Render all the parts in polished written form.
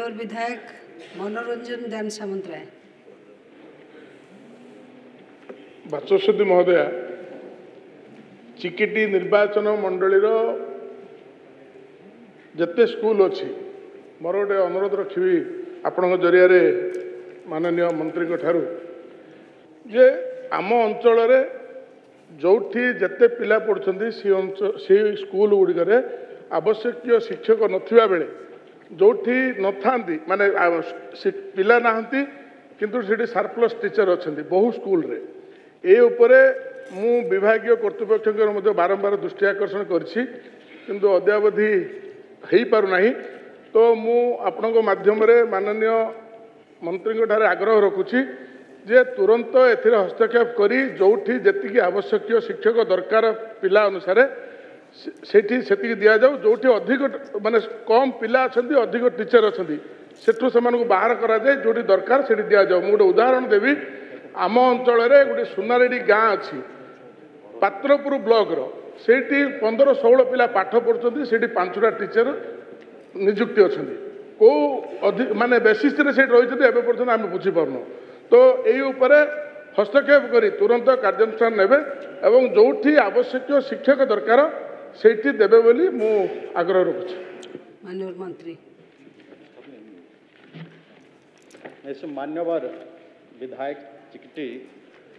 मान्यवर विधायक मनोरंजन दान सामंतराय। बाचस्पति महोदय, चिकिटी निर्वाचन मंडलीर जिते स्कूल अच्छी मोर गोटे अनुरोध रखी आपण जरिया माननीय मंत्री ठारू जे आम अंचल जो जिते पिला पढ़ुं से स्कूल गुड़िक आवश्यक शिक्षक नथिबा बेले जो न माने पिला नाहंती किंतु सेठी सरप्लस टीचर अच्छा बहु स्कूल रे ए उपरे मु विभागीय कर्तृपक्ष बारंबार दृष्टि आकर्षण करिछि किंतु अद्यावधि हो पारना। तो मु आपण माध्यम माननीय मंत्री ठारे आग्रह रखुछि जे तुरंत एथिरे हस्तक्षेप करी जोठी जेतिकी आवश्यक शिक्षक दरकार पिला अनुसार सेठी सेतिकी दिया जाऊ जोठी अधिक माने कम पिला अछंती अधिक टीचर अछंती सेठू सेमानकु बाहर करा जाए जोठी दरकार सेठी दिया जाऊ। मु गोटे उदाहरण देवी आम अंचल गोटे सुनारेडी गाँ अच्छी पात्रपुर ब्लॉक रो सेठी 15-16 पिला पाठ पढ़ुछंती सेठी 5टा टीचर नियुक्ति अछंती को अधिक माने बेसिस रे सेठी रहिछंती एबे पर्यंत आमे बुझी पारनो। तो एई उपरे हस्तक्षेप करी तुरंत कार्यानुष्ठान नेबे एवं जोठी आवश्यक शिक्षक दरकार सेठी देबे बोली मु आग्रह रखुछि। माननीय मंत्री ऐसे मान्यवर विधायक चिकटी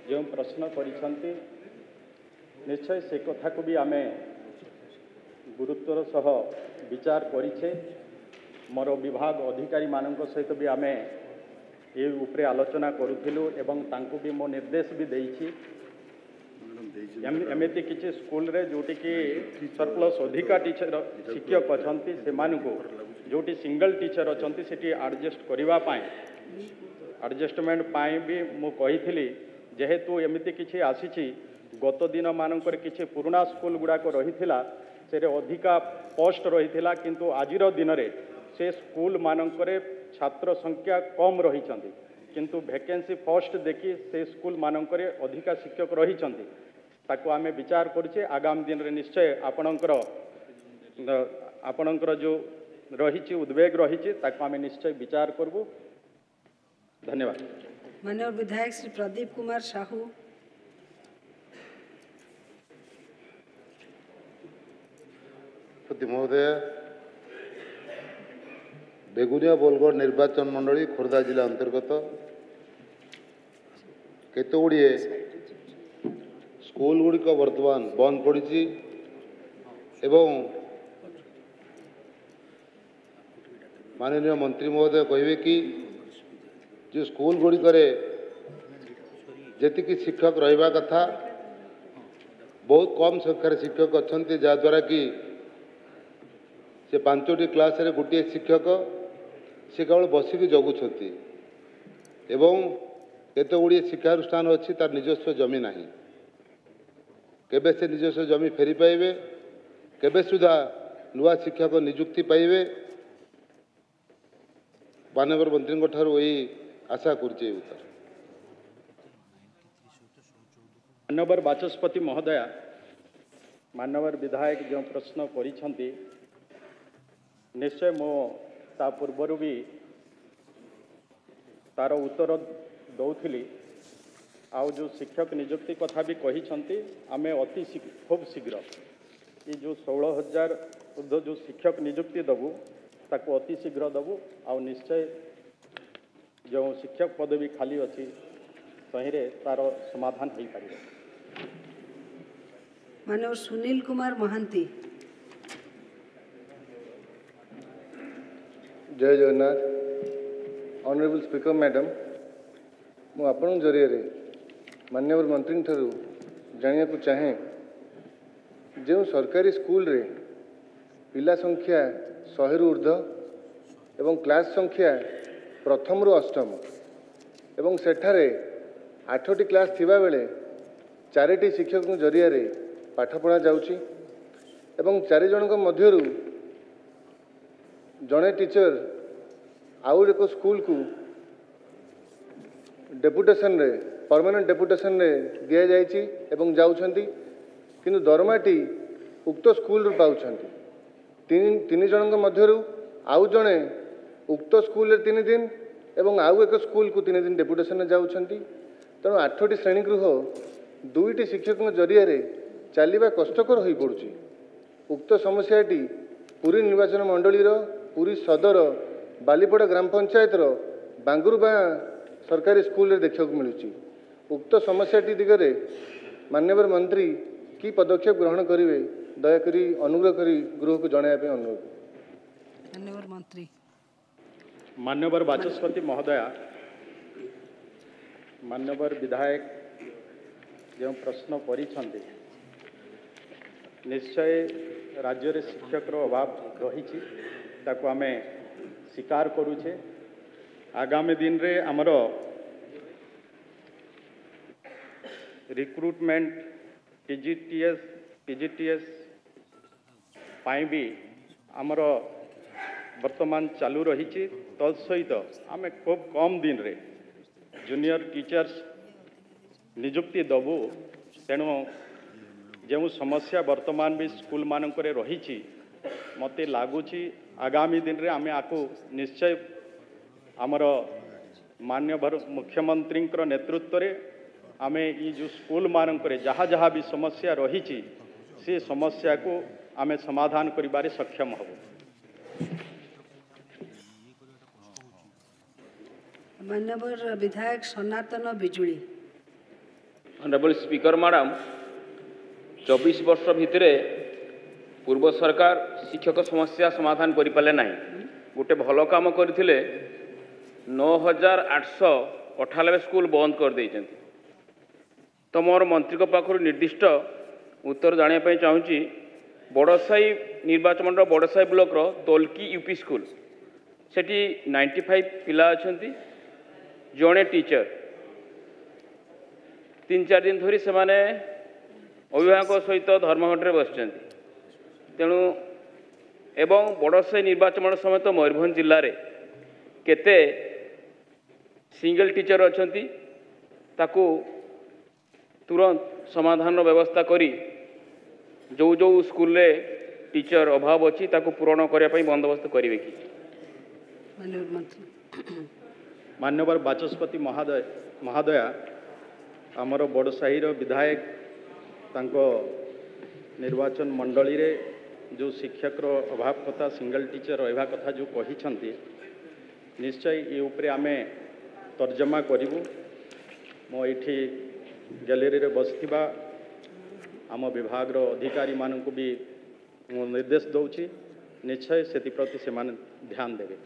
जो प्रश्न करिसंती निश्चय से कथा को भी आमे गुरुत्वर सह विचार करिछे। मोर विभाग अधिकारी मानक सहित भी आमे ये उपरे आलोचना करूथिलु एवं तांको भी मो निर्देश भी देइछि एमती किसी स्कूल रे जोटी कि सरप्लस अधिका टीचर शिक्षक अछंती से मानकु जोटी सिंगल टीचर अछंती सेठी एडजस्ट करिवा पाए एडजस्टमेंट पाए भी मु कहिथिली जेहेतु एमती किछि आसीछि गत दिन मानकर किछि पुराना स्कूल गुड़ाक रहिथिला से अधिका पोस्ट रहिथिला किंतु आजिर दिन रे से स्कूल मानकरे छात्र संख्या कम रहिचंती किंतु वैकेंसी पोस्ट देखी से स्कूल मानकरे अधिका शिक्षक रहिचंती ताको आमे विचार करूचे आगामी दिन रे निश्चय आपणकर जो रही उद्वेग रही ताको आमे निश्चय विचार करबू। धन्यवाद। माननीय विधायक श्री प्रदीप कुमार साहू। महोदय, बेगुनिया बोलगढ़ निर्वाचन मंडली खोर्धा जिला अंतर्गत केते गुड़िए स्कूल गुड़िक वर्तमान बंद पड़ी एवं माननीय मंत्री महोदय कहे कि जो स्कूल गुड़िक जी शिक्षक रहा कथा बहुत कम संख्यार शिक्षक अच्छा जहाद्वारा कि से 5टी क्लास रे गोटे शिक्षक से केवल बसिक जगुंट एवं केते गुड़िए शिक्षानुष्ठान अच्छी तार निजस्व जमी ना केबे से निजस्व जमी फेरी पाइबे केबे सुधा नुआ शिक्षक नियुक्ति पाइबे माननीय मंत्री ठारू यही आशा करुचे उत्तर। माननीय बाचस्पति महोदय, माननीय विधायक जो प्रश्न करिसंती निश्चय मो ता पूर्वर भी तार उत्तर दौली आउ जो शिक्षक नियुक्ति कथा भी कही आमे अति खूब शीघ्र ये जो 16,000 जो शिक्षक नियुक्ति दबू ताको अति शीघ्र दबू आउ निश्चय जो शिक्षक पदवी खाली अच्छी सही तार समाधान हो पार। माननीय सुनील कुमार महांती। जय जगन्नाथ। ऑनरेबल स्पीकर मैडम, मु आपण जरिए माननीय मंत्री ठारू जानिया को चाहे जो सरकारी स्कूल रे पिला संख्या 100 रु ऊर्ध्व एवं क्लास संख्या प्रथम रु अष्टम एवं सेठारे 8टी क्लास थिबा बेले 4टी शिक्षक जरिया रे पाठ पढ़ा जाउची एवं 4 जनक मध्यरु जड़े टीचर आउ एक स्कूल को डेपुटेशन रे परमानेंट डेपुटेशन रे दिया जाइछि एवं जाउछंती किंतु दरमाटी उक्त स्कूल रू पाउछंती तीन जनक मध्यरु आउ जड़े उक्त स्कूल 3 दिन एवं आउ एक स्कूल को 3 दिन डेपुटेशन जाउछंती। तेणु 8टी श्रेणीगृह 2टी शिक्षकों जरिया चलवा कष्टकर हो पड़ुछि। उक्त समस्याटी पुरी निर्वाचन मंडलीर पुरी सदर बालीपड़ा ग्राम पंचायतर बांगुरबा सरकारी स्कूल देखा मिलूँ। उक्त समस्याटी दिगरे माननीय मंत्री की पदक्षेप ग्रहण करेंगे दयाकोरी अनुग्रह करी गृह को जनाया अनुरोध। माननीय मंत्री मान्यवर बाचस्पति महोदया, मान्यवर विधायक जो प्रश्न करिछन्ते निश्चय राज्य रे शिक्षक अभाव रही ताको आमे स्वीकार करूछे। आगामी दिन रे हमर रिक्रुटमेंट टीजीटीएस पाई भी आमर वर्तमान चालू रही। तत्सहित आमे खूब कम दिन रे जूनियर टीचर्स नियुक्ति दबु। तेणु जो समस्या वर्तमान भी स्कूल मानक रही मते लगुच आगामी दिन रे आमे आकु निश्चय आमर माननीय मुख्यमंत्री नेतृत्व रे आमे ये जो स्कूल मानक जहाँ जहाँ भी समस्या रही से समस्या को आमे समाधान करिबारे सक्षम हबो। माननीय विधायक सनातन बिजुली। ऑनरेबल स्पीकर मैडम, 24 वर्ष भितर पूर्व सरकार शिक्षक समस्या समाधान करें ना। गोटे भल काम करते 9898 स्कूल बंद कर देते। तो मोर मंत्री पाखर निर्दिष्ट उत्तर जानापी चाहूँगी। बड़साई निर्वाचन मंडल बड़साई ब्लॉक तोलकी यूपी स्कूल सेठी 95 पिला अच्छा जड़े टीचर 3-4 दिन धरी से माने अभिभावक सहित धर्मघट बस। तेणु एवं बड़साई निर्वाचन मंडल समेत मयूरभंज जिले में केते सिंगल टीचर अच्छा ताकू तुरंत समाधान व्यवस्था करी जो जो स्कूल रे टीचर अभाव अच्छी ताकू पूरण करने बंदोबस्त करेंगे कि? माननीय मंत्री मान्यवर बाचस्पति महोदया, आमर बड़साही विधायक तांको निर्वाचन मंडली रे जो शिक्षक अभाव कथा सिंगल टीचर रहा कथा जो कही निश्चय ये उपरे आमे तर्जमा करूँ। मो ये गैलेरी रे बसथिबा आम विभाग अधिकारी मानक भी निर्देश दौची निश्चय से प्रति से ध्यान देवे।